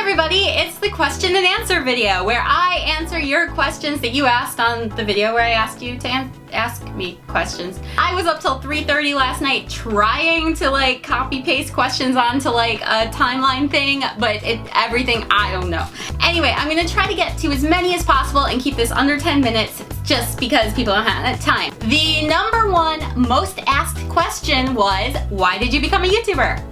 everybody, it's the question and answer video where I answer your questions that you asked on the video where I asked you to ask me questions. I was up till 3:30 last night trying to like copy paste questions onto like a timeline thing, but everything, I don't know. Anyway, I'm gonna try to get to as many as possible and keep this under 10 minutes just because people don't have that time. The number one most asked question was, why did you become a YouTuber?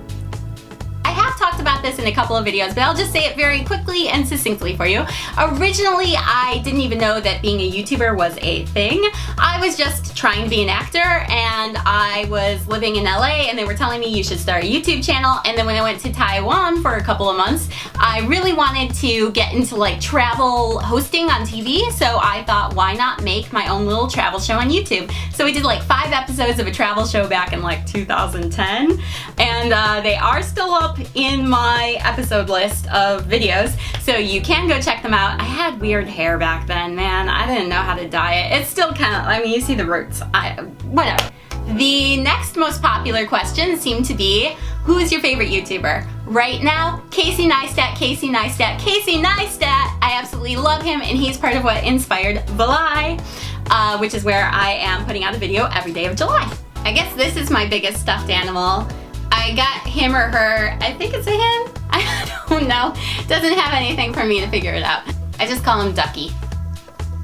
I have talked about this in a couple of videos, but I'll just say it very quickly and succinctly for you. Originally, I didn't even know that being a YouTuber was a thing. I was just trying to be an actor, and I was living in LA, and they were telling me you should start a YouTube channel. And then when I went to Taiwan for a couple of months, I really wanted to get into like travel hosting on TV, so I thought, why not make my own little travel show on YouTube? So we did like 5 episodes of a travel show back in like 2010, and they are still up in my episode list of videos, so you can go check them out. I had weird hair back then, man. I didn't know how to dye it. It's still kind of, I mean, you see the roots. Whatever. The next most popular question seemed to be, who is your favorite YouTuber? Right now, Casey Neistat, Casey Neistat, Casey Neistat. I absolutely love him, and he's part of what inspired Villi, which is where I am putting out a video every day of July. I guess this is my biggest stuffed animal. I got him or her, I think it's a him, I don't know. Doesn't have anything for me to figure it out. I just call him Ducky.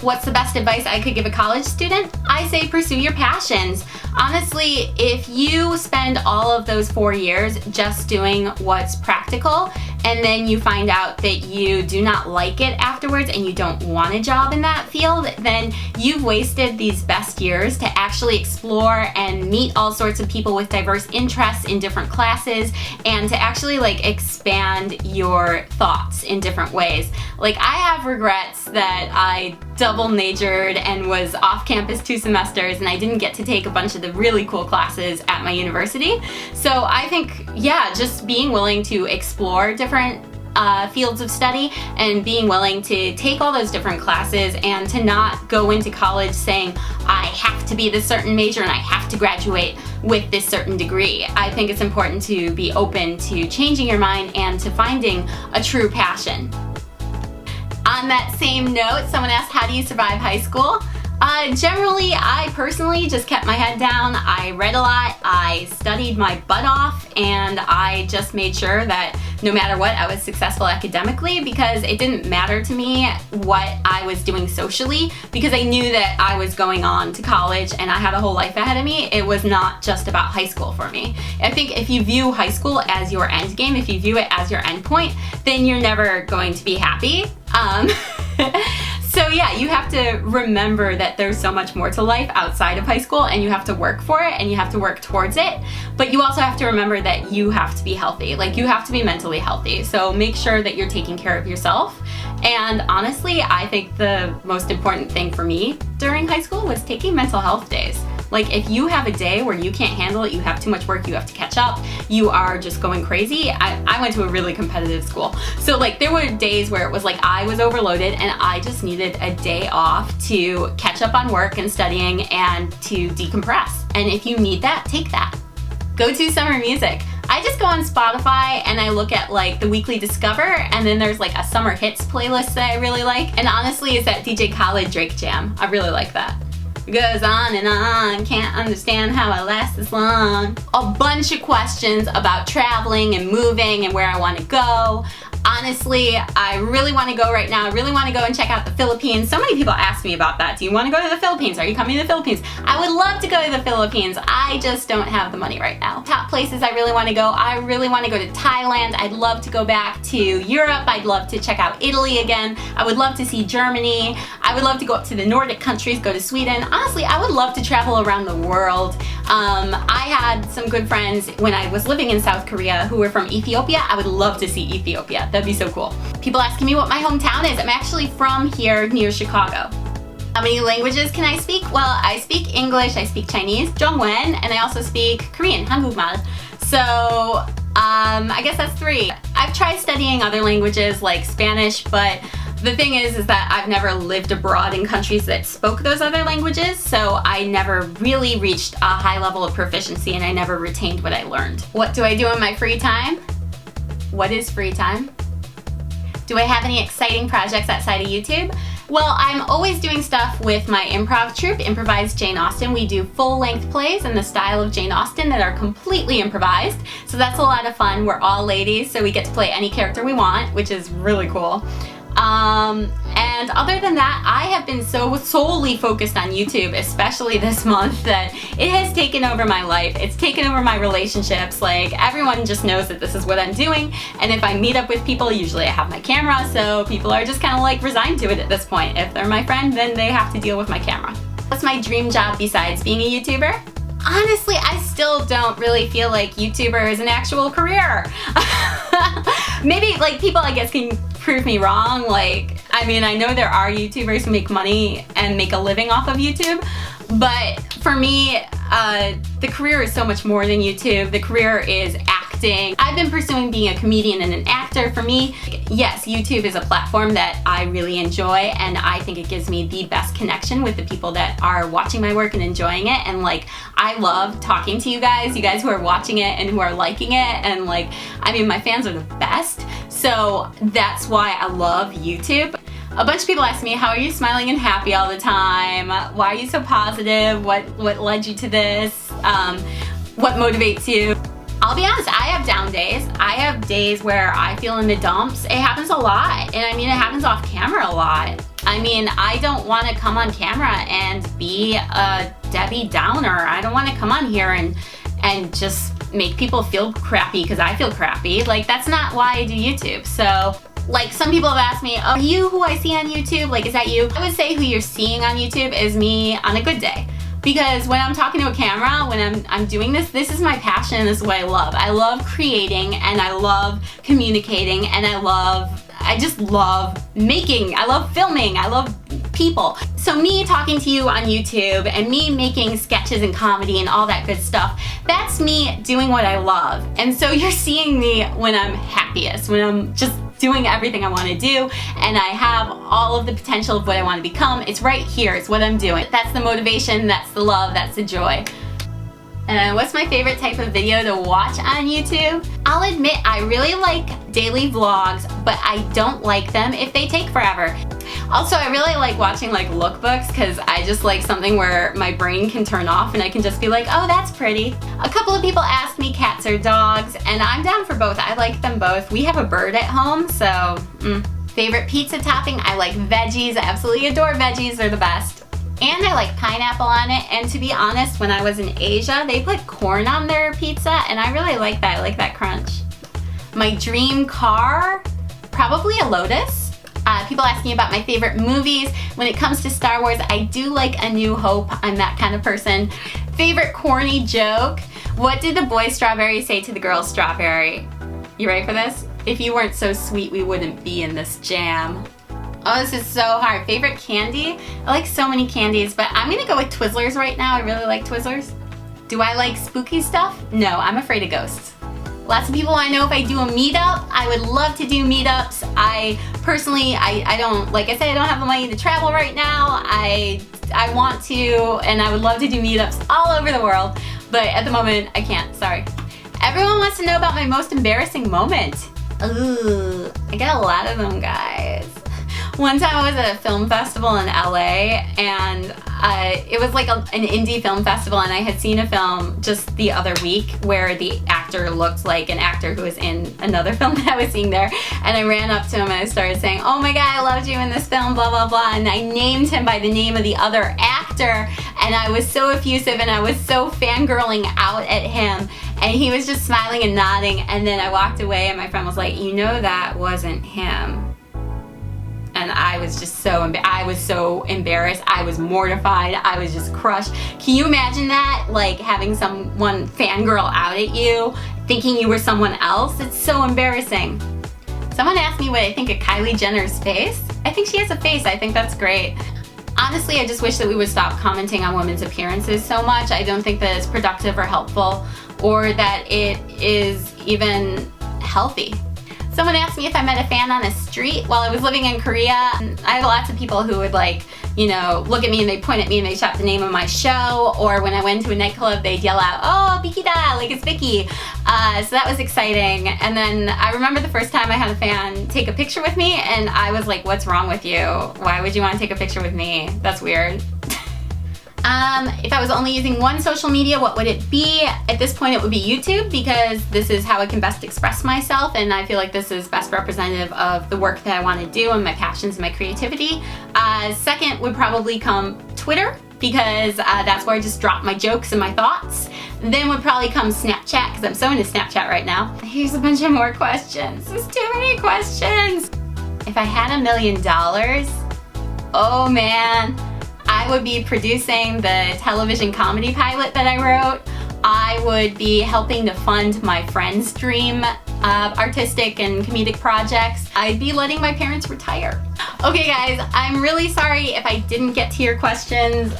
What's the best advice I could give a college student? I say pursue your passions. Honestly, if you spend all of those 4 years just doing what's practical, and then you find out that you do not like it afterwards and you don't want a job in that field, then you've wasted these best years to actually explore and meet all sorts of people with diverse interests in different classes, and to actually like expand your thoughts in different ways. Like, I have regrets that I double majored and was off campus 2 semesters, and I didn't get to take a bunch of the really cool classes at my university. So I think, yeah, just being willing to explore different fields of study and being willing to take all those different classes and to not go into college saying, I have to be this certain major and I have to graduate with this certain degree. I think it's important to be open to changing your mind and to finding a true passion. On that same note, someone asked, how do you survive high school? Generally, I personally just kept my head down. I read a lot, I studied my butt off, and I just made sure that no matter what, I was successful academically, because it didn't matter to me what I was doing socially, because I knew that I was going on to college and I had a whole life ahead of me. It was not just about high school for me. I think if you view high school as your end game, if you view it as your end point, then you're never going to be happy. So yeah, you have to remember that there's so much more to life outside of high school, and you have to work for it and you have to work towards it. But you also have to remember that you have to be healthy. Like, you have to be mentally healthy. So make sure that you're taking care of yourself. And honestly, I think the most important thing for me during high school was taking mental health days. Like, if you have a day where you can't handle it, you have too much work, you have to catch up, you are just going crazy. I went to a really competitive school. So like, there were days where it was like I was overloaded and I just needed a day off to catch up on work and studying and to decompress. And if you need that, take that. Go to summer music. I just go on Spotify and I look at like the weekly Discover, and then there's like a summer hits playlist that I really like. And honestly, it's that DJ Khaled Drake jam. I really like that. It goes on and on, can't understand how I last this long. A bunch of questions about traveling and moving and where I want to go. Honestly, I really want to go right now. I really want to go and check out the Philippines. So many people ask me about that. Do you want to go to the Philippines? Are you coming to the Philippines? I would love to go to the Philippines. I just don't have the money right now. Top places I really want to go. I really want to go to Thailand. I'd love to go back to Europe. I'd love to check out Italy again. I would love to see Germany. I would love to go up to the Nordic countries, go to Sweden. Honestly, I would love to travel around the world. I had some good friends when I was living in South Korea who were from Ethiopia. I would love to see Ethiopia. That'd be so cool. People asking me what my hometown is. I'm actually from here near Chicago. How many languages can I speak? Well, I speak English, I speak Chinese, Zhongwen, and I also speak Korean, Hangukmal. So I guess that's 3. I've tried studying other languages like Spanish, but the thing is that I've never lived abroad in countries that spoke those other languages, so I never really reached a high level of proficiency, and I never retained what I learned. What do I do in my free time? What is free time? Do I have any exciting projects outside of YouTube? Well, I'm always doing stuff with my improv troupe, Improvised Jane Austen. We do full-length plays in the style of Jane Austen that are completely improvised. So that's a lot of fun. We're all ladies, so we get to play any character we want, which is really cool. And other than that, I have been so solely focused on YouTube, especially this month, that it has taken over my life. It's taken over my relationships. Like, everyone just knows that this is what I'm doing, and if I meet up with people, usually I have my camera, so people are just kind of like resigned to it at this point. If they're my friend, then they have to deal with my camera. What's my dream job besides being a YouTuber? Honestly, I still don't really feel like YouTuber is an actual career. Maybe, like, people, I guess, can prove me wrong. Like, I mean, I know there are YouTubers who make money and make a living off of YouTube, but for me, the career is so much more than YouTube. The career is acting. I've been pursuing being a comedian and an actor. For me, yes, YouTube is a platform that I really enjoy, and I think it gives me the best connection with the people that are watching my work and enjoying it. And like, I love talking to you guys who are watching it and who are liking it, and like, I mean, my fans are the best. So that's why I love YouTube. A bunch of people ask me, how are you smiling and happy all the time? Why are you so positive? What led you to this? What motivates you? I'll be honest, I have down days. I have days where I feel in the dumps. It happens a lot, and I mean, it happens off camera a lot. I mean, I don't want to come on camera and be a Debbie Downer. I don't want to come on here and just make people feel crappy because I feel crappy. Like, that's not why I do YouTube. So, like, some people have asked me, oh, are you who I see on YouTube? Like, is that you? I would say who you're seeing on YouTube is me on a good day. Because when I'm talking to a camera, when I'm doing this is my passion, this is what I love. I love creating, and I love communicating, and I just love making, I love filming, I love people. So me talking to you on YouTube and me making sketches and comedy and all that good stuff, that's me doing what I love. And so you're seeing me when I'm happiest, when I'm just doing everything I want to do, and I have all of the potential of what I want to become. It's right here, it's what I'm doing. That's the motivation, that's the love, that's the joy. And what's my favorite type of video to watch on YouTube? I'll admit I really like daily vlogs, but I don't like them if they take forever. Also, I really like watching like lookbooks because I just like something where my brain can turn off and I can just be like, oh, that's pretty. A couple of people asked me cats or dogs, and I'm down for both. I like them both. We have a bird at home, so Favorite pizza topping? I like veggies. I absolutely adore veggies. They're the best. And I like pineapple on it, and to be honest, when I was in Asia, they put corn on their pizza, and I really like that. I like that crunch. My dream car? Probably a Lotus. People ask me about my favorite movies. When it comes to Star Wars, I do like A New Hope. I'm that kind of person. Favorite corny joke? What did the boy strawberry say to the girl strawberry? You ready for this? If you weren't so sweet, we wouldn't be in this jam. Oh, this is so hard. Favorite candy? I like so many candies, but I'm gonna go with Twizzlers right now. I really like Twizzlers. Do I like spooky stuff? No, I'm afraid of ghosts. Lots of people I know, if I do a meetup, I would love to do meetups. I personally, I don't, like I said, I don't have the money to travel right now. I want to, and I would love to do meetups all over the world, but at the moment, I can't, sorry. Everyone wants to know about my most embarrassing moment. Ooh, I got a lot of them, guys. One time I was at a film festival in LA, and it was like an indie film festival, and I had seen a film just the other week where the actor looked like an actor who was in another film that I was seeing there, and I ran up to him and I started saying, oh my god, I loved you in this film, blah blah blah, and I named him by the name of the other actor, and I was so effusive and I was so fangirling out at him, and he was just smiling and nodding, and then I walked away and my friend was like, you know that wasn't him. And I was just so embarrassed. I was mortified. I was just crushed. Can you imagine that? Like having someone fangirl out at you, thinking you were someone else? It's so embarrassing. Someone asked me what I think of Kylie Jenner's face. I think she has a face. I think that's great. Honestly, I just wish that we would stop commenting on women's appearances so much. I don't think that it's productive or helpful, or that it is even healthy. Someone asked me if I met a fan on the street while I was living in Korea. I have lots of people who would like, you know, look at me and they point at me and they shout the name of my show, or when I went to a nightclub they'd yell out, "Oh, Vickie da," like it's Vickie. So that was exciting. And then I remember the first time I had a fan take a picture with me and I was like, what's wrong with you? Why would you want to take a picture with me? That's weird. If I was only using one social media, what would it be? At this point it would be YouTube, because this is how I can best express myself and I feel like this is best representative of the work that I want to do and my passions and my creativity. Second would probably come Twitter, because that's where I just drop my jokes and my thoughts. Then would probably come Snapchat, because I'm so into Snapchat right now. Here's a bunch of more questions. There's too many questions. If I had $1 million, oh man, I would be producing the television comedy pilot that I wrote. I would be helping to fund my friend's dream artistic and comedic projects. I'd be letting my parents retire. Okay guys, I'm really sorry if I didn't get to your questions.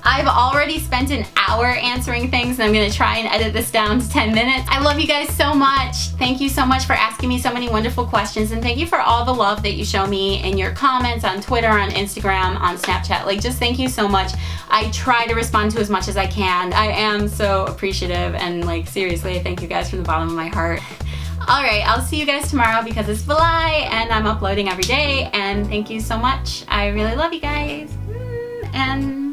I've already spent an hour answering things and I'm gonna try and edit this down to 10 minutes. I love you guys so much. Thank you so much for asking me so many wonderful questions, and thank you for all the love that you show me in your comments on Twitter, on Instagram, on Snapchat. Like, just thank you so much. I try to respond to as much as I can. I am so appreciative, and like seriously, thank you guys from the bottom of my heart. Alright, I'll see you guys tomorrow because it's July and I'm uploading every day, and thank you so much. I really love you guys. And